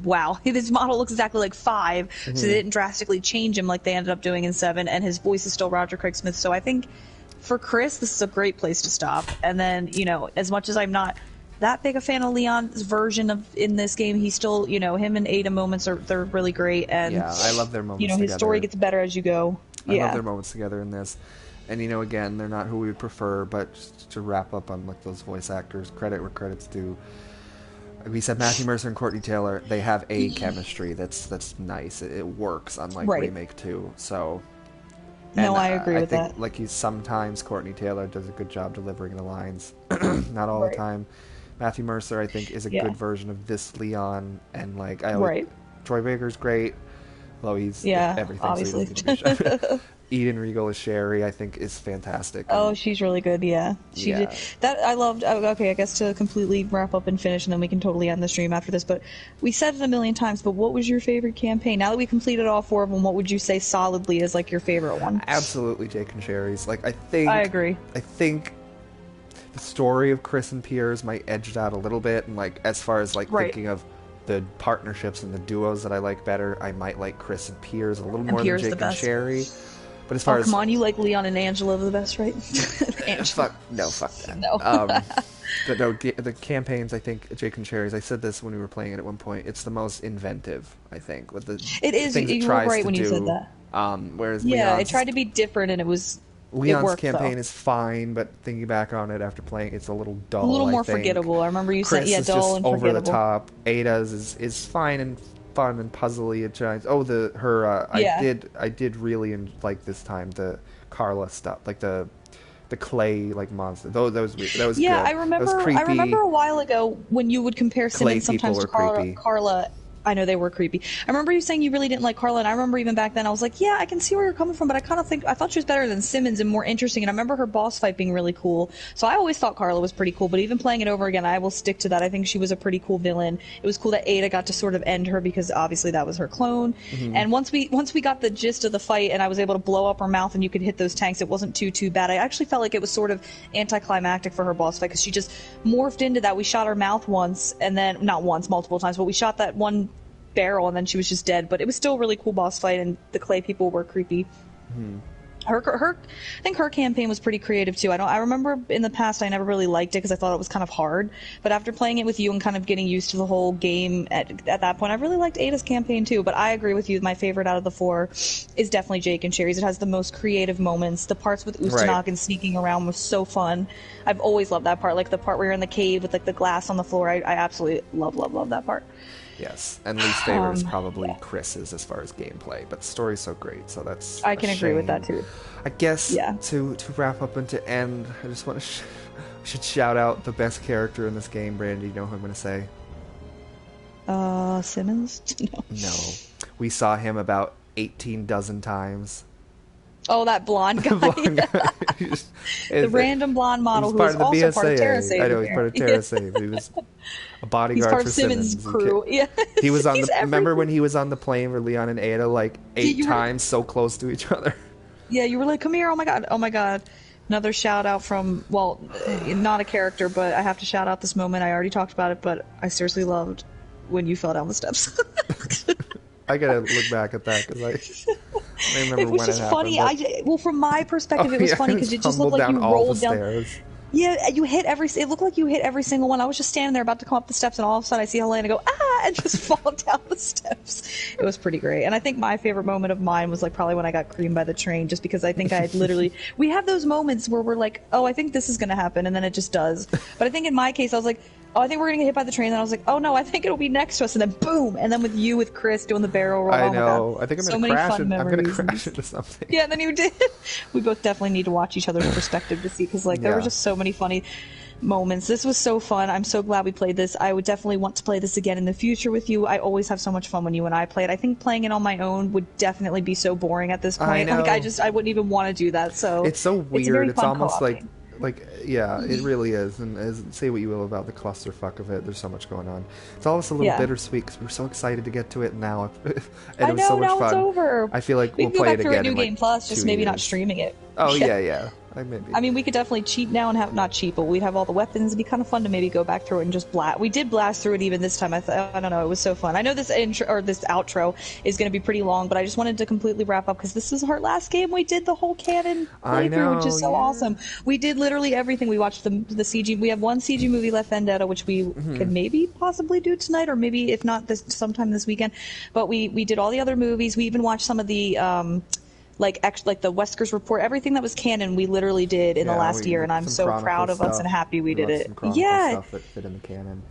Wow. His model looks exactly like 5, so they didn't drastically change him like they ended up doing in 7, and his voice is still Roger Craig Smith, so I think for Chris, this is a great place to stop. And then, as much as I'm not that big a fan of Leon's version of in this game, he's still, him and Ada moments they're really great. And yeah, I love their moments together. His story gets better as you go. I love their moments together in this. And, again, they're not who we would prefer, but just to wrap up on those voice actors, credit where credit's due. We said Matthew Mercer and Courtney Taylor, they have a chemistry that's nice. It works, unlike Remake 2. So... No, I agree with that. I think sometimes Courtney Taylor does a good job delivering the lines. Not all the time. Matthew Mercer, I think, is a good version of this Leon, and Troy Baker's great, though he's everything. Obviously. So Eden Regal as Sherry, I think, is fantastic. Oh, she's really good. Yeah, that I loved. Okay, I guess to completely wrap up and finish, and then we can totally end the stream after this. But we said it a million times. But what was your favorite campaign? Now that we completed all 4 of them, what would you say solidly is your favorite one? Absolutely, Jake and Sherry's. I agree. I think the story of Chris and Piers might edge it out a little bit, and as far as thinking of the partnerships and the duos that I like better, I might like Chris and Piers a little more than Jake and Sherry. But as far as come on, you like Leon and Angela the best, right? fuck that. No. But no, the campaigns, I think, Jake and Sherry's, I said this when we were playing it at one point, it's the most inventive, I think, with the it is. You were right when you said that. Whereas it tried to be different, and it was. Leon's campaign is fine, but thinking back on it after playing, it's a little dull. A little more forgettable. I remember you said, Chris dull is and over forgettable. The top. Ada's is fine and fun and puzzly at times. Oh, I did really like this time the Carla stuff, the clay monster. That was weird. That was good. I remember. That was creepy. I remember a while ago when you would compare Simmons sometimes to creepy. Carla. I know they were creepy. I remember you saying you really didn't like Carla, and I remember even back then I was like, yeah, I can see where you're coming from, but I thought she was better than Simmons and more interesting, and I remember her boss fight being really cool. So I always thought Carla was pretty cool, but even playing it over again, I will stick to that. I think she was a pretty cool villain. It was cool that Ada got to sort of end her, because obviously that was her clone. Mm-hmm. And once we got the gist of the fight and I was able to blow up her mouth and you could hit those tanks, it wasn't too bad. I actually felt like it was sort of anticlimactic for her boss fight, because she just morphed into that. We shot her mouth once, and then, not once, multiple times, but we shot that one barrel and then she was just dead. But it was still a really cool boss fight, and the clay people were creepy. Mm-hmm. I think her campaign was pretty creative too. I remember in the past I never really liked it because I thought it was kind of hard, but after playing it with you and kind of getting used to the whole game at that point, I really liked Ada's campaign too. But I agree with you, my favorite out of the 4 is definitely Jake and Sherry's. It has the most creative moments. The parts with Ustinok and sneaking around was so fun. I've always loved that part, the part where you're in the cave with the glass on the floor. I absolutely love that part. Yes, and least favorite is probably Chris's as far as gameplay, but the story's so great, so that's I can agree with that shame. too. I guess Yeah. to wrap up and to end, I just want to should shout out the best character in this game. Brandy, you know who I'm going to say? Simmons? No. No. We saw him about 18 dozen times. Oh, that blonde guy. Blonde guy. The random blonde model who is also part of Terra Save. I know, he's part of Terra Save. He was a bodyguard He's part for of Simmons' crew. Yeah. He was on He's remember everything. when he was on the plane with Leon and Ada like 8 times so close to each other? Yeah, you were like, come here, oh my god. Another shout out from, well, not a character, but I have to shout out this moment. I already talked about it, but I seriously loved when you fell down the steps. I gotta look back at that because I remember it was when just it funny. happened. Well, from my perspective, it was funny because it just looked like you rolled down. Stairs. Yeah, you hit it looked like you hit every single one. I was just standing there about to come up the steps, and all of a sudden I see Helena go, and just fall down the steps. It was pretty great. And I think my favorite moment of mine was like probably when I got creamed by the train, just because I think I had literally, we have those moments where we're like, oh, I think this is going to happen, and then it just does. But I think in my case, I was like, oh, I think we're going to get hit by the train, and then I was like, oh no, I think it'll be next to us, and then boom, and then with Chris doing the barrel roll. I know. Oh my God. I think I'm so going to many crash. fun I'm going to memories. crash into something. Yeah, and then you did. We both definitely need to watch each other's perspective to see, because like there were just so many funny moments. This was so fun. I'm so glad we played this. I would definitely want to play this again in the future with you. I always have so much fun when you and I play it. I think playing it on my own would definitely be so boring at this point. I know. Like I wouldn't even want to do that. So it's so weird. It's, very it's fun almost co-oping. like yeah, it really is. And say what you will about the clusterfuck of it, there's so much going on. It's almost a little bittersweet because we're so excited to get to it now. And I it was know, so much now fun. it's over. I feel like we we'll can go play back it through again a New in Game like Plus, just 2 maybe not years. streaming it. Oh yeah. Maybe. I mean, we could definitely cheat now and have not cheat, but we'd have all the weapons. It'd be kind of fun to maybe go back through it and just blast. We did blast through it even this time. I don't know, it was so fun. I know this intro or this outro is going to be pretty long, but I just wanted to completely wrap up because this was our last game. We did the whole canon playthrough, which is so awesome. We did literally everything. We watched the CG. We have one CG movie left, Vendetta, which we could maybe possibly do tonight, or maybe if not sometime this weekend. But we did all the other movies. We even watched some of the like the Wesker's report, everything that was canon, we literally did in the last year, and I'm so proud of us and happy we did it. Yeah, stuff that fit in the canon.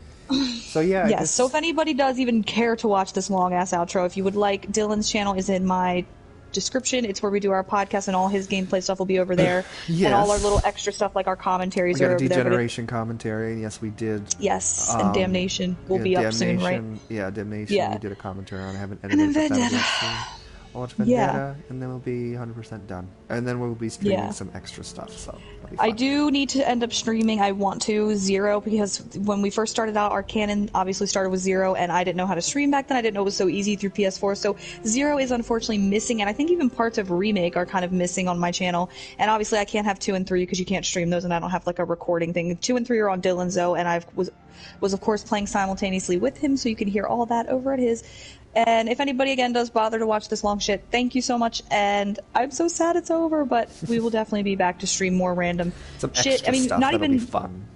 So yeah, yes. So if anybody does even care to watch this long ass outro, if you would like, Dylan's channel is in my description. It's where we do our podcast, and all his gameplay stuff will be over there. Yes. And all our little extra stuff like our commentaries we are got over a there. Degeneration commentary. Yes, we did. Yes, and Damnation will be up soon, right? Yeah, Damnation. Yeah. We did a commentary on. I haven't And edited then it. That'll be Vendetta. up soon. I'll watch Vendetta, and then we'll be 100% done. And then we'll be streaming some extra stuff. So that'll be fun. I do need to end up streaming. I want to Zero, because when we first started out, our canon obviously started with Zero, and I didn't know how to stream back then. I didn't know it was so easy through PS4. So Zero is unfortunately missing, and I think even parts of Remake are kind of missing on my channel. And obviously I can't have 2 and 3 because you can't stream those, and I don't have like a recording thing. 2 and 3 are on Dylan's though, and I was of course playing simultaneously with him, so you can hear all that over at his. And if anybody again does bother to watch this long shit, thank you so much. And I'm so sad it's over, but we will definitely be back to stream more random Some shit. extra I mean, stuff not that'll even be fun.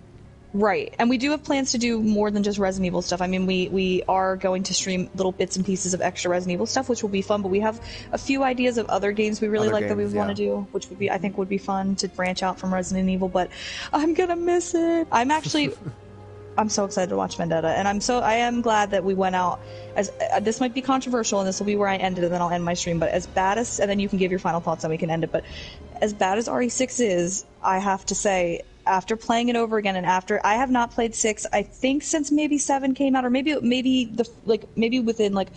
right. And we do have plans to do more than just Resident Evil stuff. I mean, we are going to stream little bits and pieces of extra Resident Evil stuff, which will be fun. But we have a few ideas of other games we really like that we would want to do, which would be, I think, would be fun to branch out from Resident Evil. But I'm gonna miss it. I'm so excited to watch Vendetta, and I am glad that we went out as this might be controversial, and this will be where I end it, and then I'll end my stream. But as bad as, and then you can give your final thoughts, and we can end it. But as bad as RE6 is, I have to say, after playing it over again, and after I have not played 6, I think since maybe 7 came out, or maybe within like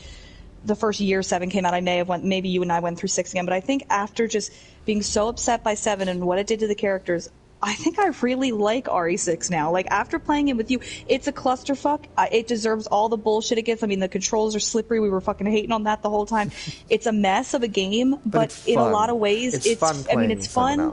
the first year 7 came out, I may have maybe you and I went through 6 again. But I think after just being so upset by 7 and what it did to the characters, I think I really like RE6 now. Like, after playing it with you, it's a clusterfuck. It deserves all the bullshit it gets. I mean, the controls are slippery. We were fucking hating on that the whole time. It's a mess of a game, but in a lot of ways, it's fun. I mean, it's fun.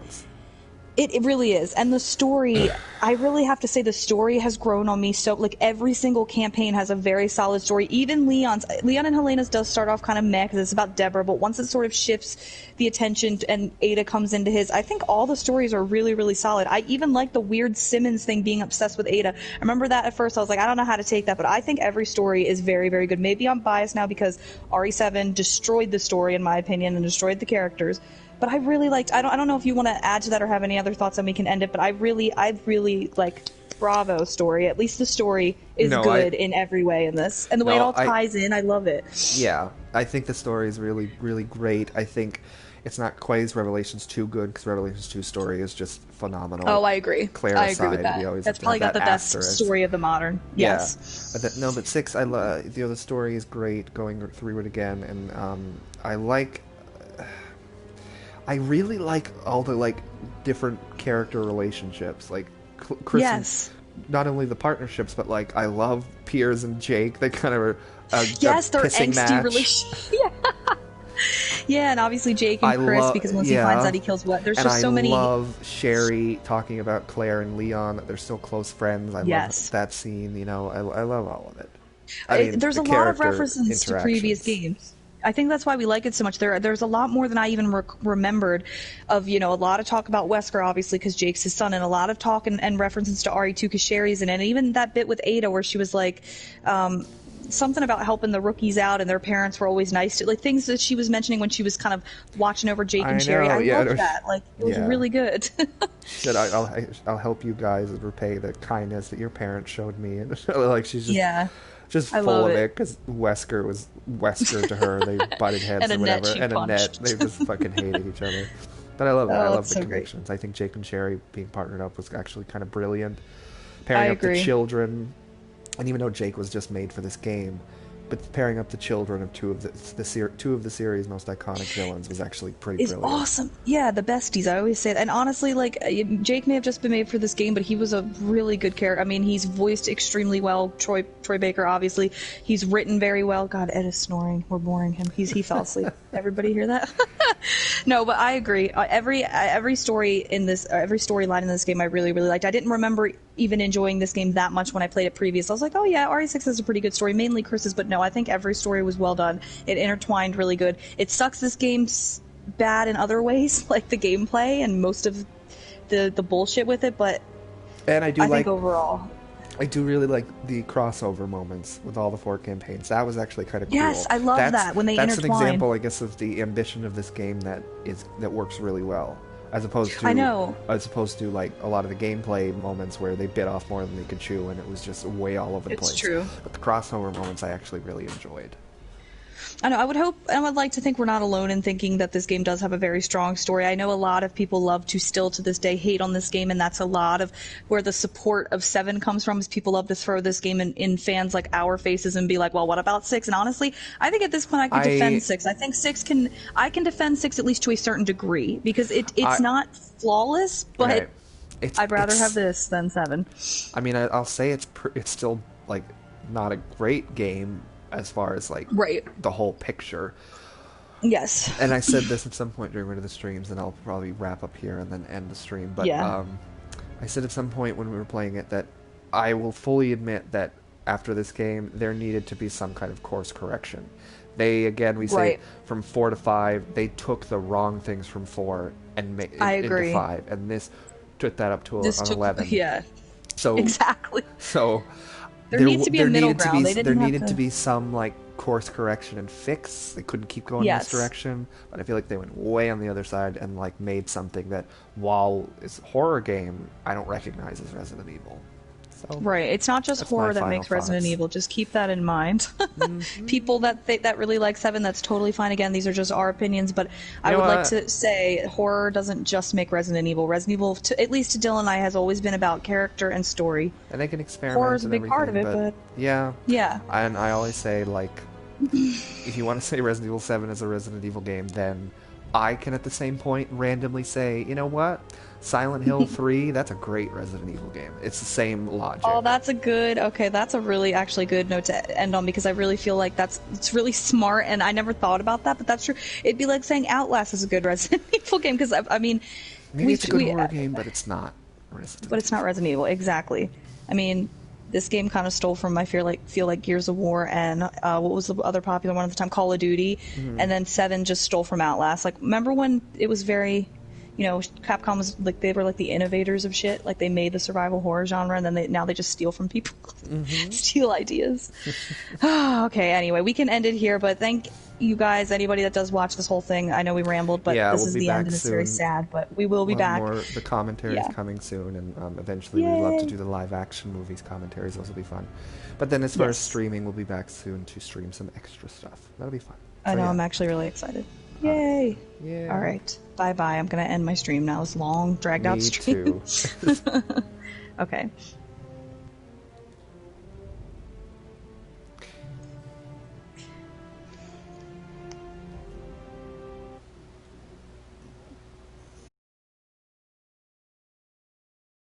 It really is. And the story, I really have to say the story has grown on me. So, like, every single campaign has a very solid story. Even Leon and Helena's does start off kind of meh because it's about Deborah, but once it sort of shifts the attention and Ada comes into his, I think all the stories are really, really solid. I even like the weird Simmons thing, being obsessed with Ada. I remember that at first. I was like, I don't know how to take that, but I think every story is very, very good. Maybe I'm biased now because RE7 destroyed the story, in my opinion, and destroyed the characters. But I really liked. I don't know if you want to add to that or have any other thoughts, and we can end it. But I really like Bravo story. At least the story is good in every way in this. And the way it all ties in, I love it. Yeah, I think the story is really, really great. I think it's not quite as Revelations 2 good, because Revelations 2 story is just phenomenal. Oh, I agree. Claire I aside, agree with that. we always That's have to probably have got the that best asterisk. story of the modern. Yes. Yeah. But but 6, I love, the story is great, going through it again, and I really like all the, like, different character relationships. Like, Chris Yes. and, not only the partnerships, but, like, I love Piers and Jake. They kind of are yes, a their pissing angsty match. relationship. Yeah. Yeah, and obviously Jake and Chris, because once he finds out he kills what, there's just so many. I love Sherry talking about Claire and Leon, that they're still close friends. I love that scene, you know, I love all of it. I mean, there's a lot of references to previous games. I think that's why we like it so much. There's a lot more than I even remembered of, you know, a lot of talk about Wesker, obviously, because Jake's his son, and a lot of talk and references to RE2 because Sherry's in it. And even that bit with Ada where she was like, something about helping the rookies out and their parents were always nice to, like, things that she was mentioning when she was kind of watching over Jake and Sherry. I love that. Like, it was really good. She said, I'll help you guys repay the kindness that your parents showed me. And like, she's just full of it, because Wesker was Wesker to her. They butted heads or whatever. And Annette, they just fucking hated each other. But I love that. I love the connections. Great. I think Jake and Sherry being partnered up was actually kind of brilliant. Pairing up the children. And even though Jake was just made for this game, but pairing up the children of two of the series' most iconic villains was actually pretty brilliant. Awesome. Yeah, the besties. I always say that. And honestly, like, Jake may have just been made for this game, but he was a really good character. I mean, he's voiced extremely well. Troy Baker, obviously, he's written very well. God, Ed is snoring. We're boring him. He fell asleep. Everybody hear that? No, but I agree. Every story in this, every storyline in this game, I really, really liked. I didn't remember even enjoying this game that much when I played it previous. I was like, oh yeah, RE6 has a pretty good story, mainly Chris's, but no, I think every story was well done. It intertwined really good. It sucks this game's bad in other ways, like the gameplay and most of the bullshit with it, but and I think overall, I do really like the crossover moments with all the 4 campaigns. That was actually kind of cool. Yes, I love that when they intertwine. That's an example, I guess, of the ambition of this game that works really well. As opposed to like a lot of the gameplay moments where they bit off more than they could chew, and it was just way all over the place. It's true. But the crossover moments I actually really enjoyed. I know. I would hope, and I would like to think we're not alone in thinking that this game does have a very strong story. I know a lot of people love to still to this day hate on this game, and that's a lot of where the support of 7 comes from. Is people love to throw this game in fans like our faces and be like, "Well, what about 6?" And honestly, I think at this point I could defend 6. I think I can defend 6 at least to a certain degree because it's not flawless, but I'd rather have this than 7. I mean, I'll say it's still like not a great game as far as like the whole picture. Yes. And I said this at some point during one of the streams, and I'll probably wrap up here and then end the stream. But I said at some point when we were playing it that I will fully admit that after this game there needed to be some kind of course correction. We say from 4 to 5, they took the wrong things from 4 and made it into 5, and this took that up to 11. Yeah. So exactly. So there needs to be a middle ground. There needed to be some like course correction and fix. They couldn't keep going in this direction, but I feel like they went way on the other side and like made something that, while it's a horror game, I don't recognize as Resident Evil. So, right, it's not just horror that makes Resident Evil. Just keep that in mind. People that really like 7, that's totally fine. Again, these are just our opinions, but I would like to say horror doesn't just make Resident Evil. Resident Evil, at least to Dylan and I, has always been about character and story. And they can experiment. Horror's a big part of it, but yeah. And I always say, like, if you want to say Resident Evil 7 is a Resident Evil game, then I can at the same point randomly say, you know what? Silent Hill 3, that's a great Resident Evil game. It's the same logic. Oh, that's a really actually good note to end on, because I really feel like it's really smart, and I never thought about that, but that's true. It'd be like saying Outlast is a good Resident Evil game, because I mean... Maybe it's a good horror game, but it's not Resident Evil. But it's not Resident Evil, exactly. I mean, this game kind of stole from, I feel like Gears of War and what was the other popular one at the time? Call of Duty. And then 7 just stole from Outlast. Like, remember when it was very... you know, Capcom was like, they were like the innovators of shit. Like, they made the survival horror genre, and then now they just steal from people. Steal ideas. Okay, anyway, we can end it here, but thank you guys, anybody that does watch this whole thing. I know we rambled, but Yeah, this we'll is be the back end, and it's very soon. sad, but we will be One back. more, the commentaries Yeah. coming soon, and eventually we'd love to Yay. do the live action movies commentaries. Those will be fun. But then as far as Yes. streaming, we'll be back soon to stream some extra stuff. That'll be fun. I So, know, yeah. I'm actually really excited. Yay! Yeah. All right, bye-bye. I'm going to end my stream now. This long, dragged-out Me stream. too. Okay.